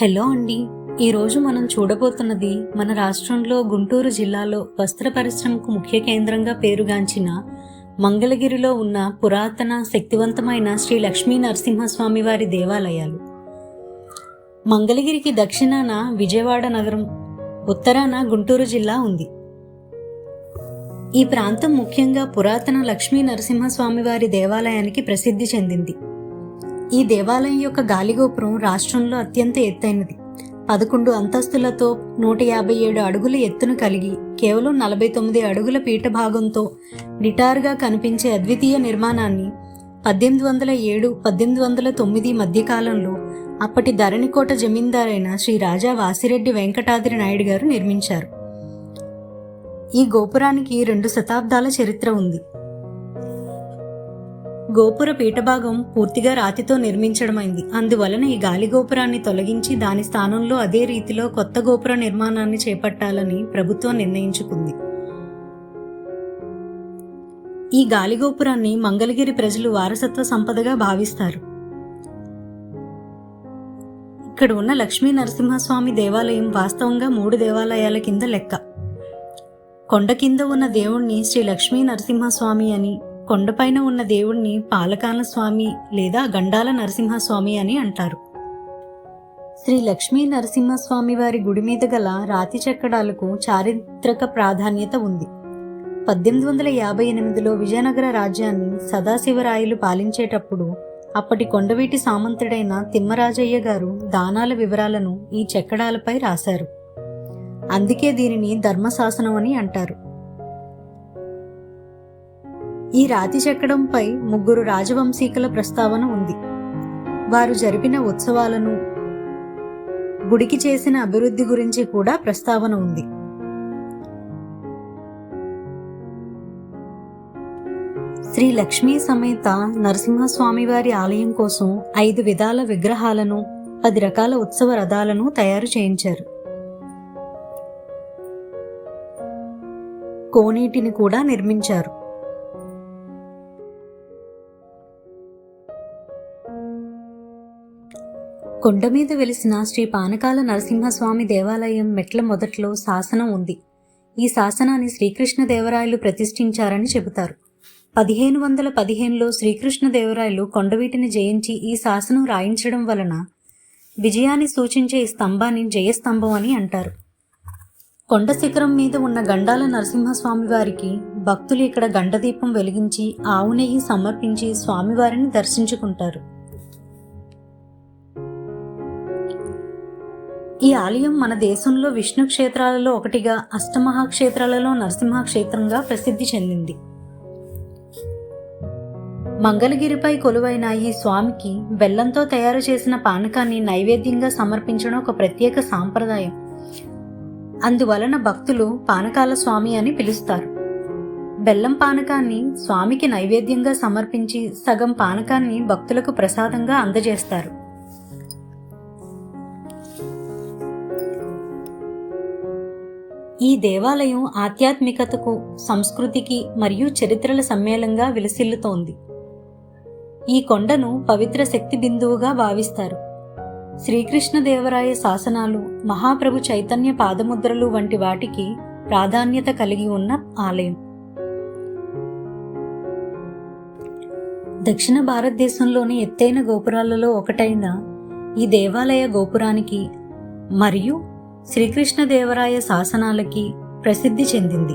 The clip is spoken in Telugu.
హలో అండి. ఈరోజు మనం చూడబోతున్నది మన రాష్ట్రంలో గుంటూరు జిల్లాలో వస్త్ర పరిశ్రమకు ముఖ్య కేంద్రంగా పేరుగాంచిన మంగళగిరిలో ఉన్న పురాతన శక్తివంతమైన శ్రీ లక్ష్మీ నరసింహస్వామి వారి దేవాలయాలు. మంగళగిరికి దక్షిణాన విజయవాడ నగరం, ఉత్తరాన గుంటూరు జిల్లా ఉంది. ఈ ప్రాంతం ముఖ్యంగా పురాతన లక్ష్మీ నరసింహస్వామి వారి దేవాలయానికి ప్రసిద్ధి చెందింది. ఈ దేవాలయం యొక్క గాలిగోపురం రాష్ట్రంలో అత్యంత ఎత్తైనది. 11 అంతస్తులతో 157 అడుగుల ఎత్తును కలిగి కేవలం 49 అడుగుల పీఠ భాగంతో నిటారుగా కనిపించే అద్వితీయ నిర్మాణాన్ని 1807-1809 మధ్యకాలంలో అప్పటి ధరణికోట జమీందారైన శ్రీ రాజా వాసిరెడ్డి వెంకటాద్రి నాయుడు గారు నిర్మించారు. ఈ గోపురానికి 2 శతాబ్దాల చరిత్ర ఉంది. గోపుర పీఠభాగం పూర్తిగా రాతితో నిర్మించడమైంది. అందువలన ఈ గాలి గోపురాన్ని తొలగించి దాని స్థానంలో అదే రీతిలో కొత్త గోపుర నిర్మాణాన్ని చేపట్టాలని ప్రభుత్వం నిర్ణయించుకుంది. ఈ గాలి గోపురాన్ని మంగళగిరి ప్రజలు వారసత్వ సంపదగా భావిస్తారు. ఇక్కడ ఉన్న లక్ష్మీ నరసింహస్వామి దేవాలయం వాస్తవంగా 3 దేవాలయాల కింద లెక్క. కొండ కింద ఉన్న దేవుణ్ణి శ్రీ లక్ష్మీ నరసింహస్వామి అని, కొండపైన ఉన్న దేవుణ్ణి పాలకాల స్వామి లేదా గండాల నరసింహస్వామి అని అంటారు. శ్రీ లక్ష్మీ నరసింహస్వామి వారి గుడి మీద గల రాతి చెక్కడాలకు చారిత్రక ప్రాధాన్యత ఉంది. 1858లో విజయనగర రాజ్యాన్ని సదాశివరాయలు పాలించేటప్పుడు అప్పటి కొండవీటి సామంతుడైన తిమ్మరాజయ్య గారు దానాల వివరాలను ఈ చెక్కడాలపై రాశారు. అందుకే దీనిని ధర్మశాసనం అని అంటారు. ఈ రాతి చెక్కడంపై 3 రాజవంశీకుల ప్రస్తావన ఉంది. వారు జరిపిన ఉత్సవాలను, గుడికి చేసిన అభివృద్ధి గురించి కూడా ప్రస్తావన ఉంది. శ్రీ లక్ష్మీ సమేత నరసింహస్వామి వారి ఆలయం కోసం 5 విధాల విగ్రహాలను, 10 రకాల ఉత్సవ రథాలను తయారు చేయించారు. కోనేటిని కూడా నిర్మించారు. కొండ మీద వెలిసిన శ్రీ పానకాల నరసింహస్వామి దేవాలయం మెట్ల మొదట్లో శాసనం ఉంది. ఈ శాసనాన్ని శ్రీకృష్ణదేవరాయలు ప్రతిష్ఠించారని చెబుతారు. 1515లో శ్రీకృష్ణదేవరాయలు కొండవీటిని జయించి ఈ శాసనం రాయించడం వలన విజయాన్ని సూచించే ఈ స్తంభాన్ని జయస్తంభం అని అంటారు. కొండ శిఖరం మీద ఉన్న గండాల నరసింహస్వామి వారికి భక్తులు ఇక్కడ గండదీపం వెలిగించి ఆవు నెయ్యి సమర్పించి స్వామివారిని దర్శించుకుంటారు. ఈ ఆలయం మన దేశంలో విష్ణు క్షేత్రాలలో ఒకటిగా, అష్టమహాక్షేత్రాలలో నరసింహక్షేత్రంగా ప్రసిద్ధి చెందింది. మంగళగిరిపై కొలువైన ఈ స్వామికి బెల్లంతో తయారు చేసిన పానకాన్ని నైవేద్యంగా సమర్పించడం ఒక ప్రత్యేక సాంప్రదాయం. అందువలన భక్తులు పానకాల స్వామి అని పిలుస్తారు. బెల్లం పానకాన్ని స్వామికి నైవేద్యంగా సమర్పించి సగం పానకాన్ని భక్తులకు ప్రసాదంగా అందజేస్తారు. ఈ దేవాలయం ఆధ్యాత్మికతకు, సంస్కృతికి మరియు చరిత్రల సమ్మేళనంగా విలసిల్లుతోంది. ఈ కొండను పవిత్ర శక్తి బిందువుగా భావిస్తారు. శ్రీకృష్ణదేవరాయ శాసనాలు, మహాప్రభు చైతన్య పాదముద్రలు వంటి వాటికి ప్రాధాన్యత కలిగి ఉన్న ఆలయం. దక్షిణ భారతదేశంలోని ఎత్తైన గోపురాలలో ఒకటైన ఈ దేవాలయ గోపురానికి మరియు శ్రీకృష్ణదేవరాయ శాసనాలకి ప్రసిద్ధి చెందింది.